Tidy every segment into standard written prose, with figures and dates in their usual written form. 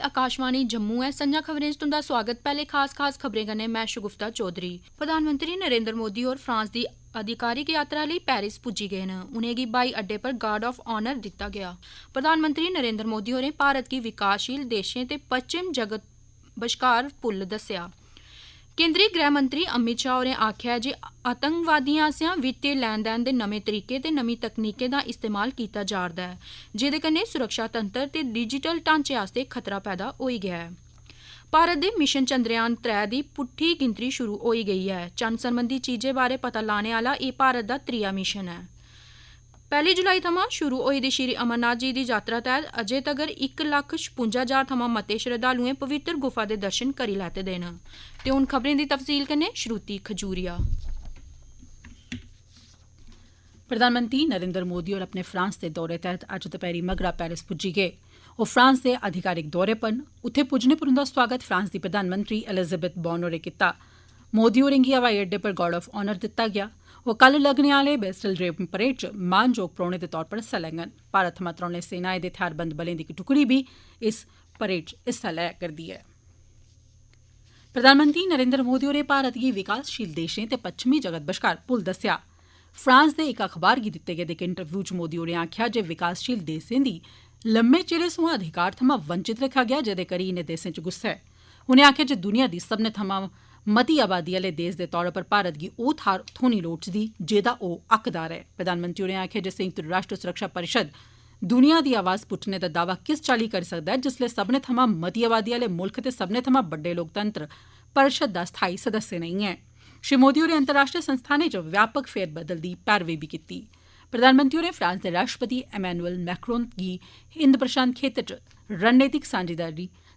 आकाशवाणी जम्मू है। संजा खबरें च तुंदा स्वागत। पहले खास खबरें कन्नै मैं शगुफ्ता चौधरी। प्रधानमंत्री नरेंद्र मोदी होर फ्रांस दी आधिकारिक यात्रा लेई पेरिस पुज्जी गए न। उनेंगी हवाई अड्डे पर गार्ड ऑफ ऑनर दित्ता गया। प्रधानमंत्री नरेंद्र मोदी होरें भारत गी विकासशील देशें ते पश्चिम जगत बश्कार पुल दस्सेआ। केंद्रीय गृह मंत्री अमित शाह होरें आखेआ जे आतंकवादिएं आसेआ वित्तीय लैन देन दे नमें तरीके ते नमीं तकनीकें दा इस्तेमाल कीता जा'रदा ऐ, जेह्दे कन्नै सुरक्षा तंत्र ते डिजिटल ढांचे आस्तै खतरा पैदा होई गेआ ऐ। भारत दे मिशन चंद्रयान 3 दी पुट्ठी गिनतरी शुरू होई गेई ऐ। चंद सरबंधी चीजें बारै पता लाने आह्ला एह् भारत दा त्रीया मिशन ऐ। 1 जुलाई थमां शुरू होई दी श्री अमरनाथ जी दी यात्रा तैह्त अजें तगर 1,56,000 थमां मते श्रद्धालुएं पवित्र गुफा दे दर्शन करी लैते दे न। ते हुन खबरें दी तफसील कन्नै श्रुति खजूरिया। प्रधानमंत्री नरेंद्र मोदी होर अपने फ्रांस दे दौरे तैह्त अज्ज दपैह्री मगरा पेरिस पुज्जी गे। ओह् फ्रांस दे आधिकारिक दौरे पर न। उत्थे पुज्जने पर उंदा स्वागत फ्रांस दी प्रधानमंत्री एलिजाबेथ बॉर्न होरें कीता। मोदी होरें गी हवाई अड्डे पर गार्ड ऑफ ऑनर दित्ता गेआ। ओह् कल लग्गने आह्ले बेस्टल ड्रेम परेड च मानजोग परौह्ने दे तौर पर हिस्सा लैङन। भारत थमां त्रौनें सेनाएं दे थेहारबंद बलें दी इक टुकड़ी बी इस परेड च हिस्सा लै करदी ऐ। प्रधानमंत्री नरेंद्र मोदी होरें भारत गी विकासशील देशें ते पच्छमी जगत बश्कार पुल दस्सेआ। फ्रांस दे इक अखबार गी दित्ते गेदे इक इंटरव्यू च मोदी होरें आखेआ जे विकासशील देशें दी लम्मे चिरे सोयां अधिकार थमां वंचित रक्खेआ गेआ, जेह्दे करी इनें देशें च गुस्सा ऐ। उनें आखेआ जे दुनिया दी सब्भनें थमां मती आबादी आह्ले देश दे तौर पर भारत गी ओह् थाह्र थ्होनी लोड़चदी जेह्दा ओह् हकदार ऐ। प्रधानमंत्री होरें आखेआ जे संयुक्त राष्ट्र सुरक्षा परिषद दुनिया दी आवाज पुट्टने दा दावा किस चाल्ली करी सकदा ऐ जिसलै सब्भनें थमां मती आबादी आह्ले मुल्ख ते सब्भनें थमां बड्डे लोकतंत्र परिषद दा स्थाई सदस्य नेईं ऐ। श्री मोदी होरें अंतर्राष्ट्रीय संस्थानें च व्यापक फेरबदल दी पैरवी बी कीती। प्रधानमंत्री होरें फ्रांस दे राष्ट्रपति एमैनुअल मैक्रोन गी हिंद प्रशांत खेतर च रणनीतिक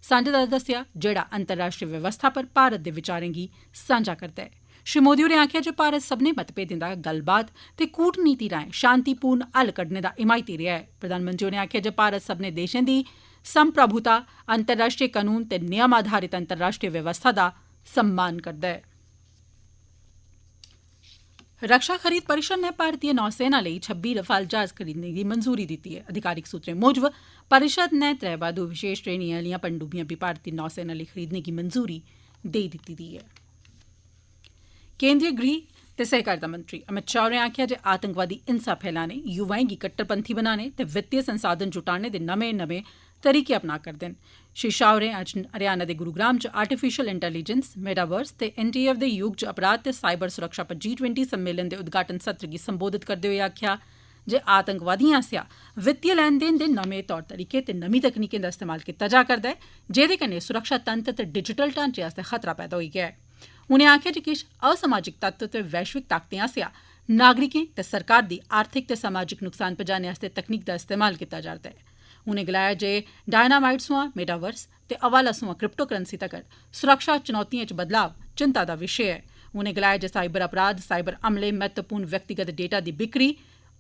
सांझेदार दस्सेआ, जेह्ड़ा अंतर्राष्ट्रीय व्यवस्था पर भारत दे विचारें गी सांझा करदा ऐ। श्री मोदी होरें आखेआ जे भारत सब्भनें मतभेदें दा गल्लबात ते कूटनीति राएं शांतिपूर्ण हल कड्ढने दा हिमायती रेहा ऐ। प्रधानमंत्री होरें आखेआ जे भारत सब्भनें देशें दी संप्रभुता, अंतर्राष्ट्रीय कानून ते नियम आधारित अंतर्राष्ट्रीय व्यवस्था दा सम्मान करदा ऐ। रक्षा खरीद परिषद नै भारतीय नौसेना लेई 26 रफाल जहाज खरीदने गी मंजूरी दित्ती ऐ। अधिकारिक सूत्रें मूजब परिषद नै 3 बाद्धू विशेष श्रेणी आह्लियां पनडुब्बियां बी भारतीय नौसेना लेई खरीदने गी मंजूरी देई दित्ती दी ऐ। केंद्रीय गृह ते सहकारिता मंत्री अमित शाह होरें आखेआ जे आतंकवादी हिंसा फैलाने, युवाएं गी कट्टरपंथी बनाने ते वित्तीय संसाधन जुटाने दे नमें तरीके अपना करदे न। श्री शाह होरें अज्ज हरियाणा दे गुरुग्राम च आर्टिफिशियल इंटेलीजेंस, मेटावर्स ते एनटीएफ दे युग च अपराध ते साइबर सुरक्षा पर G20 सम्मेलन दे उद्घाटन सत्र गी संबोधित करदे होई आखेआ जे आतंकवादिएं आसेआ वित्तीय लैन देन दे नमें तौर तरीके ते नमीं तकनीकें दा इस्तेमाल कीता जा करदा ऐ, जेह्दे कन्नै सुरक्षा तंत्र ते डिजिटल ढांचे आस्तै खतरा पैदा होई गेआ ऐ। उनें आखेआ जे किश असामाजिक तत्व ते वैश्विक ताकतें आसेआ नागरिकें ते सरकार दी आर्थिक ते समाजिक नुकसान पजाने आस्तै तकनीक दा इस्तेमाल कीता जा'रदा ऐ। उनें गलाया जे डायनामाइट सोयां मेटावर्स ते हवाला सोयां क्रिप्टो करेंसी तगर सुरक्षा चुनौतिएं च बदलाव चिंता दा विशे ऐ। उनें गलाया जे साइबर अपराध, साइबर हमले, महत्वपूर्ण व्यक्तिगत डेटा दी बिक्री,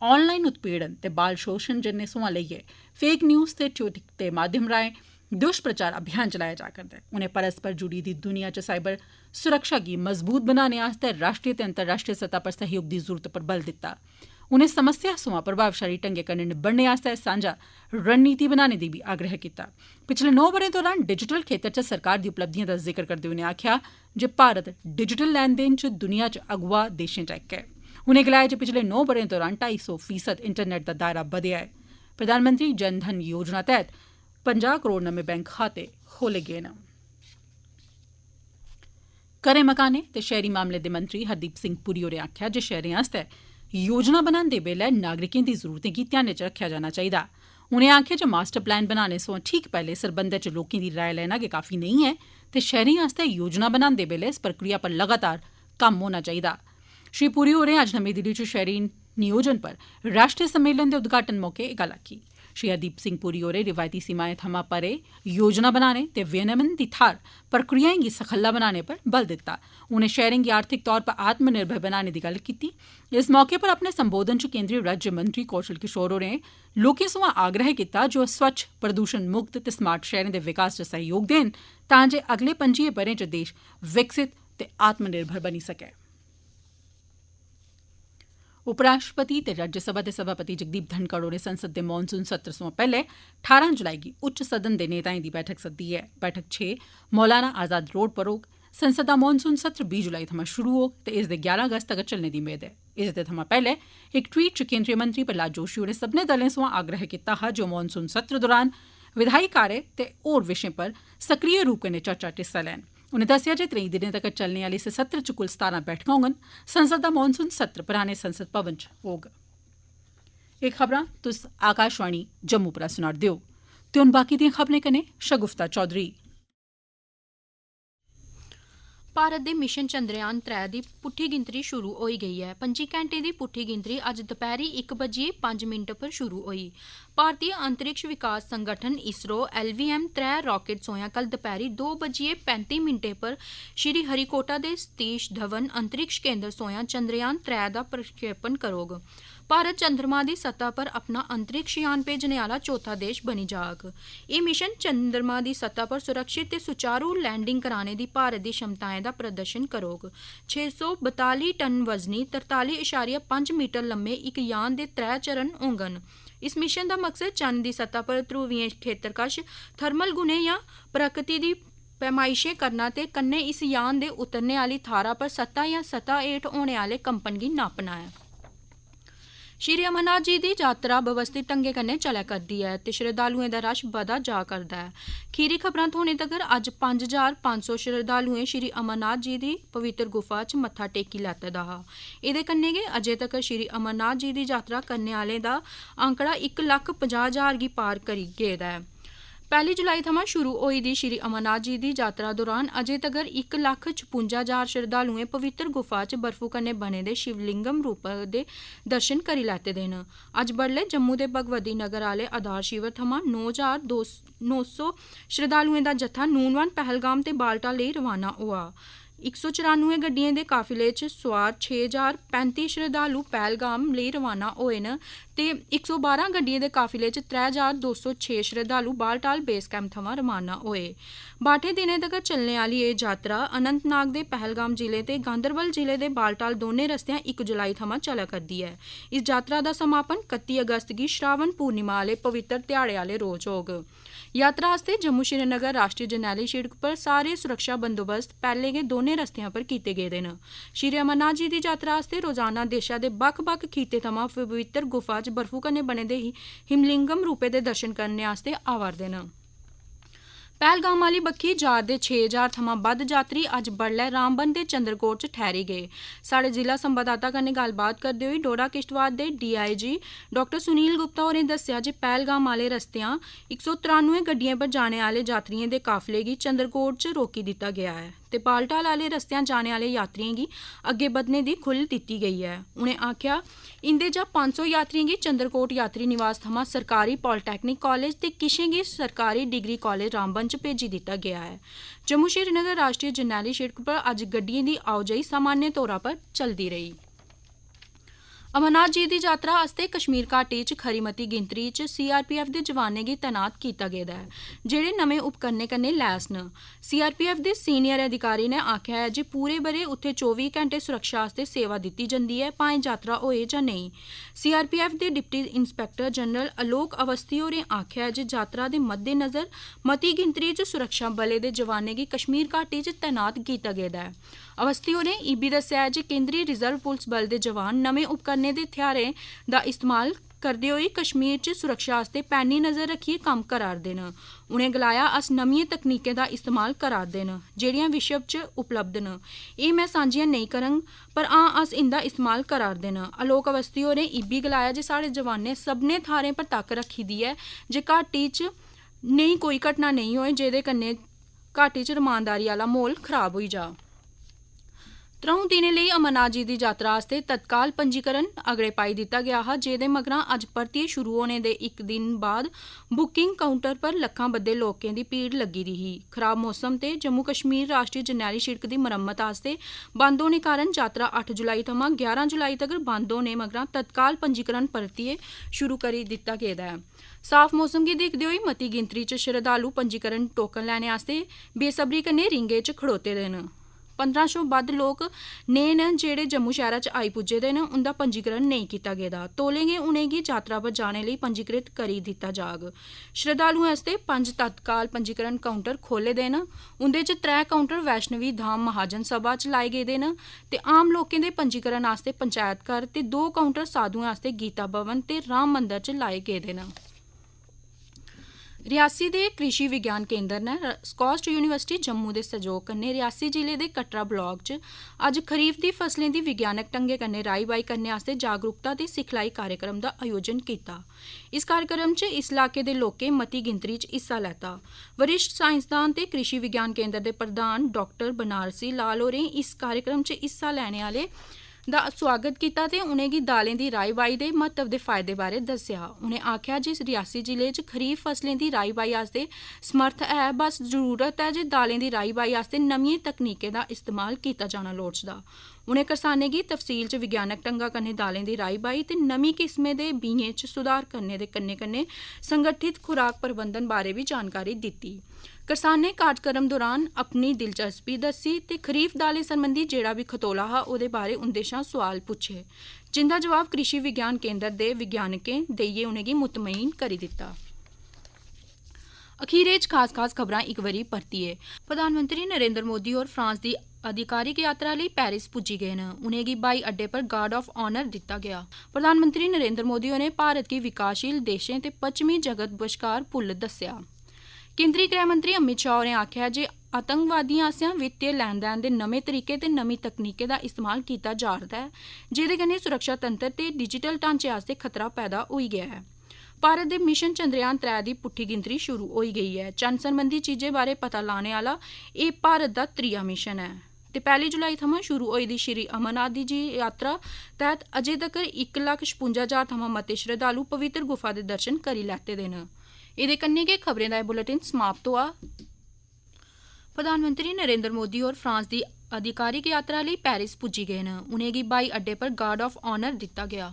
ऑनलाइन उत्पीड़न ते बाल शोषण जन्ने सोयां लेइयै फेक न्यूज ते ट्वीट दे माध्यम राएं दुष्प्रचार अभियान चलाया जा करदा ऐ। उनें परस्पर जुड़ी दी दुनिया च साइबर सुरक्षा गी मजबूत बनाने आस्तै राष्ट्रीय ते अंतर्राष्ट्रीय सतह पर सहयोग दी जरूरत पर बल दित्ता। उनें समस्या सोयां प्रभावशाली ढंगै कन्नै निबड़ने आस्तै सांझा रणनीति बनाने दी बी आग्रह कीता। पिछले 9 ब'रें दौरान डिजिटल खेतर च सरकार दी उपलब्धिएं दा जिक्र करदे होई उनें आखेआ जे भारत डिजिटल लैन देन च दुनिया च अगुआ देशें चा इक ऐ। उनें गलाया जे पिछले 9 ब'रें दौरान 250% इंटरनेट दा दायरा बधेआ ऐ। प्रधानमंत्री जन धन योजना तैह्त 50 करोड़ नमें बैंक खाते खोले गे न। घरें मकानें ते शैहरी मामलें दे मंत्री हरदीप सिंह पुरी होरें आखेआ जे शैहरें आस्तै योजना बनांदे बेल्लै नागरिकें दी जरूरतें गी ध्यानै च रक्खेआ जाना चाहिदा। उनें आखेआ जे मास्टर प्लान बनाने सोयां ठीक पैह्ले सरबंधै च लोकें दी राय लैना गै काफी नेईं ऐ ते शैहरें आस्तै योजना बनांदे बेल्लै इस प्रक्रिया पर लगातार कम्म होना चाहिदा। श्री पुरी होरें अज्ज नमीं दिल्ली च शैहरी नियोजन पर राष्ट्रीय सम्मेलन दे उद्घाटन मौके एह् गल्ल आखी। श्री हरदीप सिंह पुरी होरें रिवायती सीमाएं थमां परे योजना बनाने ते विनियमन दी थाहर प्रक्रियाएं गी सखल्ला बनाने पर बल दित्ता। उनें शैहरें गी आर्थिक तौर पर आत्मनिर्भर बनाने दी गल्ल कीती। इस मौके पर अपने संबोधन च केंद्रीय राज्य मंत्री कौशल किशोर होरें लोकें सोयां आग्रह कीता जे ओह् स्वच्छ, प्रदूषण मुक्त ते स्मार्ट शैहरें दे विकास च सहयोग देन तां जे अगले 25 ब'रें च देश विकसित ते आत्मनिर्भर बनी सकै। उपराष्ट्रपति ते राज्यसभा दे सभापति जगदीप धनखड़ होरें संसद दे मॉनसून सत्र सोयां पैहले 18 जुलाई गी उच्च सदन दे नेताएं दी बैठक सद्दी ऐ। बैठक 6 मौलाना आजाद रोड पर होग। संसद दा मॉनसून सत्र 20 जुलाई थमां शुरू होग ते इसदे 11 अगस्त तगर चलने दी मेद ऐ। इसदे थमां पैहले इक ट्वीट च केंद्रीय मंत्री प्रहलाद जोशी होरें सब्भनें दलें सोयां आग्रह कीता हा जे ओह् मॉनसून सत्र दौरान विधायी कार्य ते होर विशें पर सक्रिय रूप कन्नै चर्चा च हिस्सा लैन। उनें दस्सेआ जे 23 दिनें तगर चलने आले इस सत्र च कुल 17 बैठकां होङन। संसद दा मॉनसून सत्र पराने संसद भवन च होग। एह् खबरां तुस आकाशवाणी जम्मू परा सुना'रदे ओ ते हुन बाकी दियां खबरें कन्नै शगुफ्ता चौधरी। भारत दे मिशन चंद्रयान 3 दी पुट्ठी गिनतरी शुरू होई गई ऐ। 25 घैंटे दी पुट्ठी गिनतरी अज्ज दपैह्री 1:05 पर शुरू होई। भारतीय अंतरिक्ष विकास संगठन इसरो LVM-3 रॉकेट सोयां कल दपैह्री 2:35 पर श्री हरिकोटा दे सतीश धवन अंतरिक्ष केंद्र सोयां चंद्रयान 3 दा प्रक्षेपण करोग। भारत चंद्रमा दी सतह पर अपना अंतरिक्ष यान भेजने आला चौथा देश बनी जाग। एह् मिशन चंद्रमा दी सतह पर सुरक्षित ते सुचारू लैंडिंग कराने दी भारत दी क्षमताएं दा प्रदर्शन करोग। 642 टन वजनी 43.5 मीटर लम्मे इक यान दे 3 चरण होङन। इस मिशन दा मकसद चंद दी सतह पर ध्रुवीय खेतर कश थर्मल गुणें या प्रकृति दी पैमाइशें करना ते कन्नै इस यान दे उतरने आली थाह्रा पर सतह या सतह हेठ होने आले कंपन गी नापना ऐ। श्री अमरनाथ जी दी यात्रा व्यवस्थित ढंगै कन्नै चलै करदी ऐ ते श्रद्धालुएं दा रश बधा जा करदा ऐ। खीरी खबरां थ्होने तगर अज्ज 5500 श्रद्धालुएं श्री अमरनाथ जी दी पवित्र गुफा च मत्था टेकी लैते दा हा। एह्दे कन्नै गै अजें तगर श्री अमरनाथ जी दी यात्रा करने आह्लें दा आंकड़ा 1,50,000 गी पार करी गेदा ऐ। 1 जुलाई थमां शुरू होई दी श्री अमरनाथ जी दी यात्रा दौरान अजें तगर 1,56,000 श्रद्धालुएं पवित्र गुफा च बर्फू कन्नै बने दे शिवलिंगम रूप दे दर्शन करी लैते दे न। अज्ज बडलै जम्मू दे भगवती नगर आह्ले आधार शिवर थमां 9,900 श्रद्धालुएं दा जत्था नूनवान पहलगाम ते बालटाल लेई रवाना होआ। 194 गड्डियें दे काफिले च सोआर 6,035 श्रद्धालु पहलगाम लेई रवाना होए न ते 112 गड्डियें दे काफिले च 3,206 श्रद्धालु बालटाल बेस कैंप थमां रवाना होए। 12 दिनें तगर चलने आह्ली एह् यात्रा अनंतनाग दे पहलगाम जिले ते गांदरबल जिले दे बालटाल दौनें रस्तेयां 1 जुलाई थमां चलै करदी ऐ। इस यात्रा दा समापन 31 अगस्त गी श्रावण पूर्णिमा आह्ले पवित्र ध्याड़े आह्ले रोज होग। यात्रा आस्तै जम्मू श्रीनगर राष्ट्रीय जरनैली शिड़क पर सारे सुरक्षा बंदोबस्त पैह्ले गै दौनें रस्तेयां पर कीते गेदे न। श्री अमरनाथ जी दी यात्रा आस्तै रोजाना देशा दे बक्ख-बक्ख खित्ते थमां पवित्र गुफा च बर्फू कन्नै बने दे हिमलिंगम रूपे दे दर्शन करने आस्तै आवा'रदे न। पहलगाम आह्ली बक्खी जा'रदे 6,000 थमां बद्ध यात्री अज्ज बडलै रामबन ते चंद्रकोट च ठैह्री गे। साढ़े जिला संवाददाता कन्नै गल्लबात करदे होई डोडा किश्तवाड़ दे DIG डॉ सुनील गुप्ता होरें दस्सेआ जे पहलगाम आह्ले रस्तेयां 193 गड्डियें पर जाने आह्ले यात्रियें दे काफले गी चंद्रकोट च रोकी दित्ता गेआ ऐ ते बालटाल आह्ले रस्तेयां जाने आह्ले यात्रियें गी अग्गे बधने दी खुल्ल दित्ती गेई ऐ। उ'नें आखेआ इंदे चा 500 यात्रियें गी चंद्रकोट यात्री निवास थमां सरकारी पॉलीटैक्निक कालेज ते किशें गी सरकारी डिग्री कालेज रामबन च भेजी दित्ता गेआ ऐ। जम्मू श्रीनगर राष्ट्रीय जरनैली शिड़क पर अज्ज गड्डियें दी आओजाई सामान्य तौरा पर चलदी रेही। अमरनाथ जी दी यात्रा आस्तै कश्मीर घाटी च खरी मती गिनतरी च CRPF दे जवानें गी तैनात कीता गेदा ऐ जेह्ड़े नमें उपकरणें कन्नै लैस न। CRPF दे सीनियर अधिकारी ने आखेआ ऐ जे पूरे ब'रे उत्थे 24 घैंटे सुरक्षा आस्तै सेवा दित्ती जंदी ऐ भाएं यात्रा होए जां नेईं। CRPF दे deputy inspector general Alok Awasthi होरें आखेआ जे यात्रा दे मद्देनजर मती गिनतरी च सुरक्षा बलें दे जवानें गी कश्मीर घाटी च तैनात कीता गेदा ऐ। अवस्थी होरें इब्बी दस्सेआ जे केंद्री रिजर्व पुलस बल दे जवान नमें उपकरणें दे हथियारें दा इस्तेमाल करदे होई कश्मीर च सुरक्षा आस्तै पैनी नजर रखियै कम्म करा'रदे न। उ'नें गलाया अस नमियें तकनीकें दा इस्तेमाल करा'रदे न जेह्ड़ियां विश्व च उपलब्ध न। एह् मैं सांझियां नेईं करङ पर हां अस इंदा इस्तेमाल करा'रदे न। आलोक अवस्थी होरें इब्बी गलाया जे साढ़े जवानें सभनें थाह्रें पर तक्क रक्खी दी ऐ जे घाटी च नेही कोई घटना नेईं होए जेह्दे कन्नै घाटी च रमानदारी आह्ला म्हौल खराब होई जा। त्रऊं दिनें लेई अमरनाथ जी दी यात्रा आस्तै तत्काल पंजीकरण अगड़े पाई दित्ता गया हा, जेह्दे मगरा अज्ज परतियै शुरू होने दे इक दिन बाद बुकिंग काउंटर पर लक्खां बद्दे लोकें दी भीड़ लग्गी दी ही। खराब मौसम ते जम्मू कश्मीर राश्ट्री जरनैली शिड़क दी मरम्मत आस्तै बंद होने कारण यात्रा 8 जुलाई थमां 11 जुलाई तगर बंद होने मगरा तत्काल पंजीकरण परतियै शुरू करी दित्ता गेदा ऐ। साफ मौसम गी दिखदे होई मती गिनतरी च श्रद्धालु पंजीकरण टोकन लैने आस्तै बेसब्री कन्नै रींगे च खड़ोते दे न। 1500 बद्ध लोक नेह् न जेह्ड़े जम्मू शैह्रा च आई पुज्जे दे न। उंदा पंजीकरण नेईं कीता गेदा। तौले गै उनेंगी यात्रा पर जाने लेई पंजीकृत करी दित्ता जाग। श्रद्धालुएं आस्तै 5 तत्काल पंजीकरण काउंटर खोले दे न। उंदे च 3 काउंटर वैष्णवी धाम महाजन सभा च लाए गेदे न ते आम लोकें दे पंजीकरण आस्तै पंचायत घर ते 2 काउंटर साधुएं आस्तै गीता भवन ते राम मंदर च लाए गेदे न। रियासी दे कृषि विज्ञान केंद्र ने स्कॉस्ट यूनिवर्सिटी जम्मू दे सैह्योग कन्नै रियासी जिले दे कटरा ब्लाक च अज्ज खरीफ दी फसलें दी विज्ञानक ढंगै कन्नै राई-बाई करने आस्तै जागरूकता ते सिखलाई कार्यक्रम दा आयोजन कीता। इस कार्यक्रम च इस इलाके दे लोकें मती गिनतरी च हिस्सा लैता। वरिष्ठ साइंसदान ते कृषि विज्ञान केंद्र दे प्रधान डाक्टर बनारसी लाल होरें इस कार्यक्रम च हिस्सा लैने आह्ले दा स्वागत कीता ते उनेंगी दालें दी राई-बाई दे महत्व दे फायदे बारै दस्सेआ। उनें आखेआ जे रियासी जिले च खरीफ फसलें दी राई-बाई आस्तै समर्थ है, बस जरूरत ऐ जे दालें दी राई-बाई आस्तै नमियें तकनीकें दा इस्तेमाल कीता जाना लोड़चदा। उनें करसानें गी तफसील च विज्ञानक ढंगा कन्नै दालें दी राई-बाई ते नमीं किस्में दे बीएं च सुधार करने दे कन्नै संगठित खुराक प्रबंधन बारै बी जानकारी दित्ती। करसानें कार्यक्रम दौरान अपनी दिलचस्पी दस्सी ते खरीफ दालें सरबंधी जेह्ड़ा बी खतोला हा ओह्दे बारै उंदे शा सोआल पुच्छे, जिंदा जवाब कृषि विज्ञान केंद्र दे विज्ञानिकें देइयै उनेंगी मुतमईन करी दित्ता। अखीरै च खास खबरां इक बारी परतियै। प्रधानमंत्री नरेंद्र मोदी होर फ्रांस दी आधिकारिक यात्रा लेई पेरिस पुज्जी गए न। उनेंगी ब्हाई अड्डे पर गार्ड ऑफ ऑनर दित्ता गेआ। प्रधानमंत्री नरेंद्र मोदी होरें भारत गी विकासशील देशें ते पच्छमी जगत बश्कार पुल दस्सेआ। केंद्री गृह मंत्री अमित शाह होरें आखेआ जे आतंकवादिएं आसेआ वित्तीय लैन-देन दे नमें तरीके ते नमीं तकनीकें दा इस्तेमाल कीता जा'रदा ऐ, जेह्दे कन्नै सुरक्षा तंत्र ते डिजिटल ढांचे आस्तै खतरा पैदा होई गेआ ऐ। भारत दे मिशन चंद्रयान 3 दी पुट्ठी गिनतरी शुरू होई गेई ऐ। चंद सरबंधी चीजें बारै पता लाने आह्ला एह् भारत दा 3आ मिशन ऐ ते 1 जुलाई थमां शुरू होई दी श्री अमरनाथ जी यात्रा तैह्त अजें तक्कर 1,56,000 थमां मते श्रद्धालु पवित्र गुफा दे दर्शन करी लैते दे न। एह्दे कन्नै गै खबरें दा एह् बुलेटिन समाप्त होआ। प्रधानमंत्री नरेंद्र मोदी होर फ्रांस दी आधिकारिक यात्रा लेई पेरिस पुज्जी गए न। उनेंगी ब्हाई अड्डे पर गार्ड ऑफ ऑनर दित्ता गेआ।